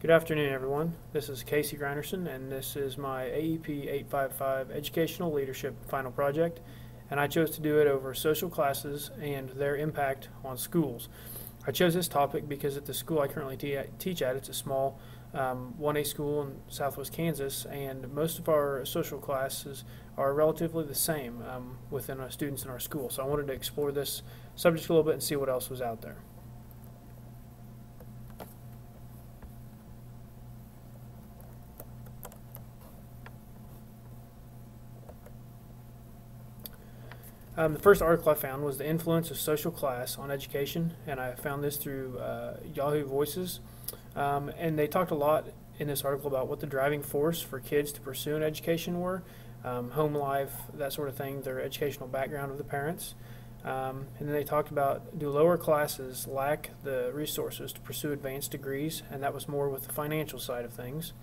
Good afternoon, everyone. This is Casey Grinderson, and this is my AEP 855 Educational Leadership Final Project, and I chose to do it over social classes and their impact on schools. I chose this topic because at the school I currently teach at, it's a small 1A school in southwest Kansas, and most of our social classes are relatively the same within our students in our school. So I wanted to explore this subject a little bit and see what else was out there. The first article I found was the influence of social class on education, and I found this through Yahoo Voices. And they talked a lot in this article about what the driving force for kids to pursue an education were, home life, that sort of thing, their educational background of the parents. And then they talked about, do lower classes lack the resources to pursue advanced degrees, and that was more with the financial side of things.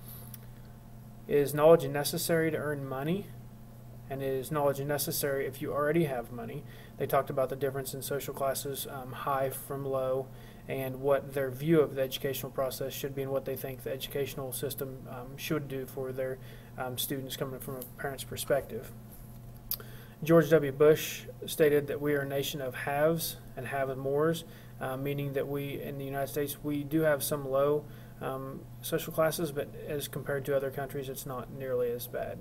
Is knowledge necessary to earn money? And is knowledge necessary if you already have money? They talked about the difference in social classes, high from low, and what their view of the educational process should be and what they think the educational system should do for their students coming from a parent's perspective. George W. Bush stated that we are a nation of haves and have-mores, meaning that we in the United States, we do have some low social classes, but as compared to other countries, it's not nearly as bad.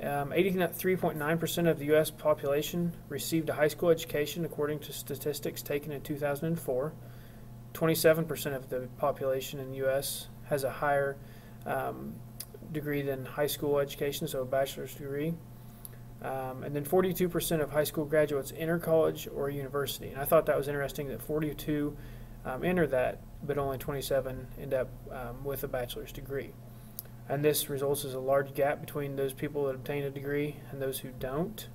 83.9% of the U.S. population received a high school education according to statistics taken in 2004. 27% of the population in the U.S. has a higher degree than high school education, so a bachelor's degree. And then 42% of high school graduates enter college or university. And I thought that was interesting that 42 enter that, but only 27 end up with a bachelor's degree. And this results as a large gap between those people that obtain a degree and those who don't.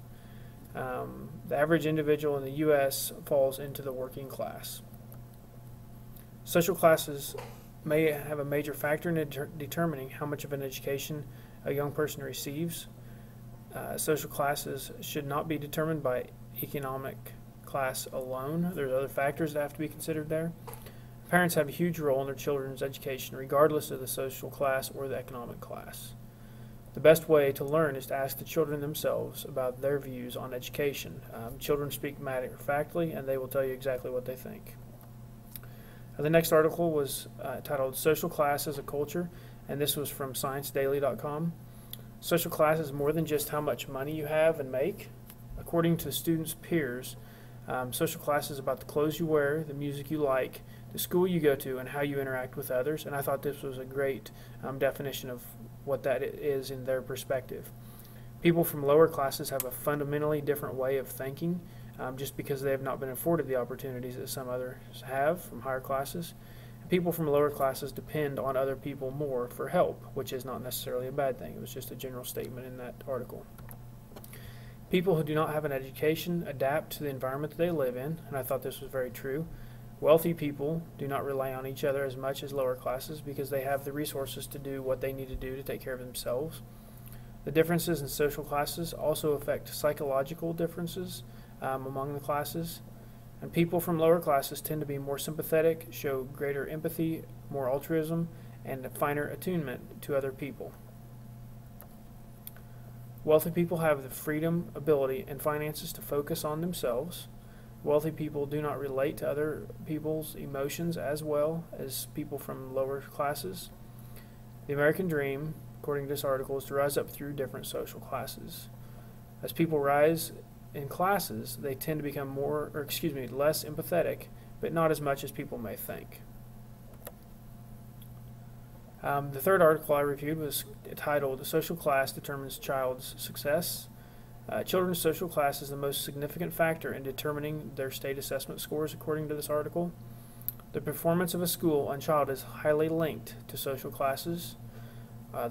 The average individual in the U.S. falls into the working class. Social classes may have a major factor in determining how much of an education a young person receives. Social classes should not be determined by economic class alone. There's other factors that have to be considered there. Parents have a huge role in their children's education, regardless of the social class or the economic class. The best way to learn is to ask the children themselves about their views on education. Children speak matter-of-factly, and they will tell you exactly what they think. The next article was titled Social Class as a Culture, and this was from ScienceDaily.com. Social class is more than just how much money you have and make. According to the students' peers, social class is about the clothes you wear, the music you like, the school you go to, and how you interact with others. And I thought this was a great definition of what that is in their perspective. People from lower classes have a fundamentally different way of thinking just because they have not been afforded the opportunities that some others have from higher classes. People from lower classes depend on other people more for help, which is not necessarily a bad thing. It was just a general statement in that article. People who do not have an education adapt to the environment that they live in, and I thought this was very true. Wealthy people do not rely on each other as much as lower classes because they have the resources to do what they need to do to take care of themselves. The differences in social classes also affect psychological differences among the classes. And people from lower classes tend to be more sympathetic, show greater empathy, more altruism, and a finer attunement to other people. Wealthy people have the freedom, ability, and finances to focus on themselves. Wealthy people do not relate to other people's emotions as well as people from lower classes. The American dream, according to this article, is to rise up through different social classes. As people rise in classes, they tend to become less empathetic, but not as much as people may think. The third article I reviewed was titled Social Class Determines Child's Success. Children's social class is the most significant factor in determining their state assessment scores, according to this article. The performance of a school and child is highly linked to social classes.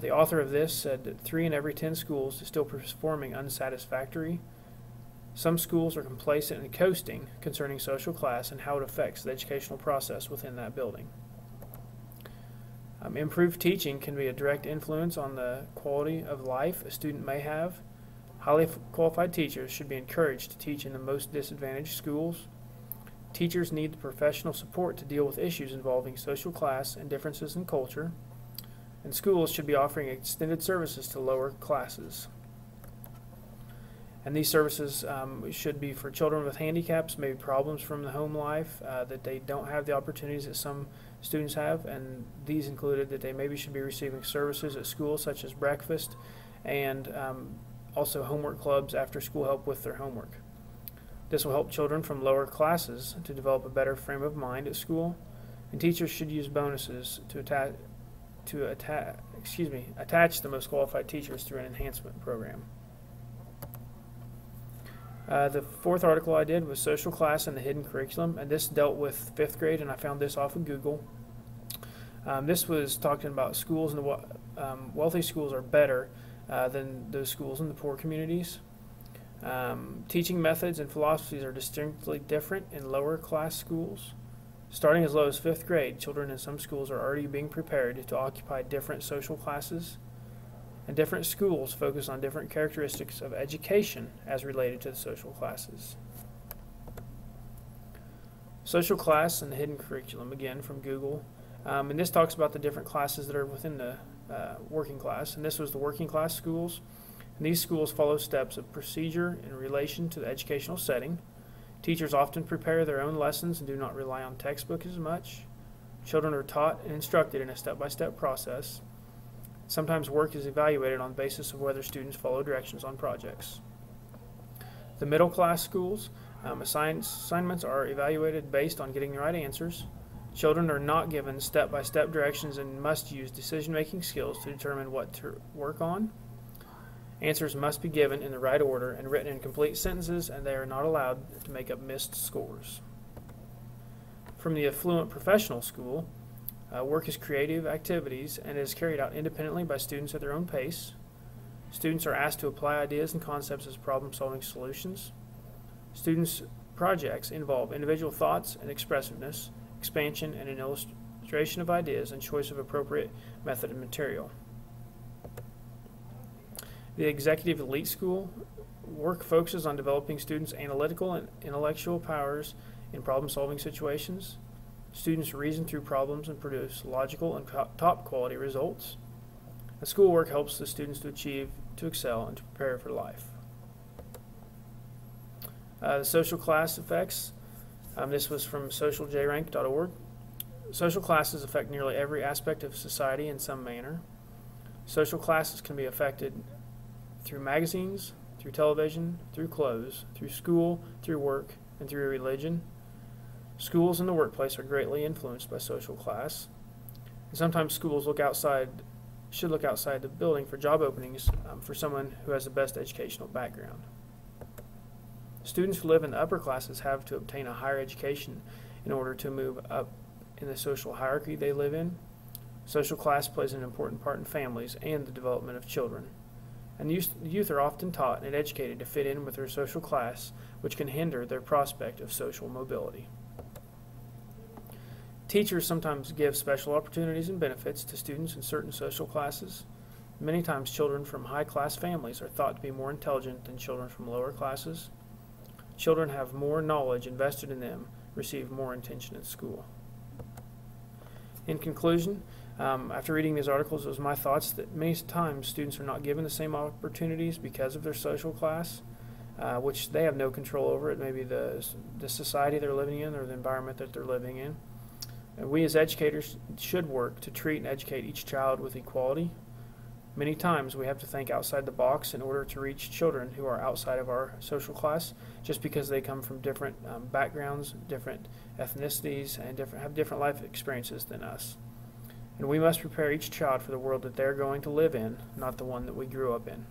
The author of this said that 3 in every 10 schools is still performing unsatisfactory. Some schools are complacent and coasting concerning social class and how it affects the educational process within that building. Improved teaching can be a direct influence on the quality of life a student may have. Highly qualified teachers should be encouraged to teach in the most disadvantaged schools. Teachers need the professional support to deal with issues involving social class and differences in culture. And schools should be offering extended services to lower classes. And these services should be for children with handicaps, maybe problems from the home life, that they don't have the opportunities that some students have. And these included that they maybe should be receiving services at school, such as breakfast and also homework clubs, after school help with their homework. This will help children from lower classes to develop a better frame of mind at school. And teachers should use bonuses to attach the most qualified teachers through an enhancement program. The fourth article I did was social class and the hidden curriculum, and this dealt with 5th grade, and I found this off of Google. This was talking about schools, and the wealthy schools are better than those schools in the poor communities. Teaching methods and philosophies are distinctly different in lower class schools. Starting as low as 5th grade, children in some schools are already being prepared to occupy different social classes, and different schools focus on different characteristics of education as related to the social classes. Social class and the hidden curriculum, again from Google. And this talks about the different classes that are within the working class. And this was the working class schools. And these schools follow steps of procedure in relation to the educational setting. Teachers often prepare their own lessons and do not rely on textbooks as much. Children are taught and instructed in a step-by-step process. Sometimes work is evaluated on the basis of whether students follow directions on projects. The middle class schools, assignments are evaluated based on getting the right answers. Children are not given step-by-step directions and must use decision-making skills to determine what to work on. Answers must be given in the right order and written in complete sentences, and they are not allowed to make up missed scores. From the affluent professional school, work is creative activities and is carried out independently by students at their own pace. Students are asked to apply ideas and concepts as problem-solving solutions. Students' projects involve individual thoughts and expressiveness, expansion and an illustration of ideas, and choice of appropriate method and material. The executive elite school work focuses on developing students' analytical and intellectual powers in problem-solving situations. Students reason through problems and produce logical and top-quality results. The schoolwork helps the students to achieve, to excel, and to prepare for life. The social class effects. This was from socialjrank.org. Social classes affect nearly every aspect of society in some manner. Social classes can be affected through magazines, through television, through clothes, through school, through work, and through religion. Schools and the workplace are greatly influenced by social class. And sometimes schools should look outside the building for job openings for someone who has the best educational background. Students who live in the upper classes have to obtain a higher education in order to move up in the social hierarchy they live in. Social class plays an important part in families and the development of children. And youth are often taught and educated to fit in with their social class, which can hinder their prospect of social mobility. Teachers sometimes give special opportunities and benefits to students in certain social classes. Many times children from high-class families are thought to be more intelligent than children from lower classes. Children have more knowledge invested in them, receive more attention at school. In conclusion, after reading these articles, it was my thoughts that many times students are not given the same opportunities because of their social class, which they have no control over. It may be the society they're living in or the environment that they're living in. And we as educators should work to treat and educate each child with equality. Many times we have to think outside the box in order to reach children who are outside of our social class, just because they come from different backgrounds, different ethnicities, and have different life experiences than us. And we must prepare each child for the world that they're going to live in, not the one that we grew up in.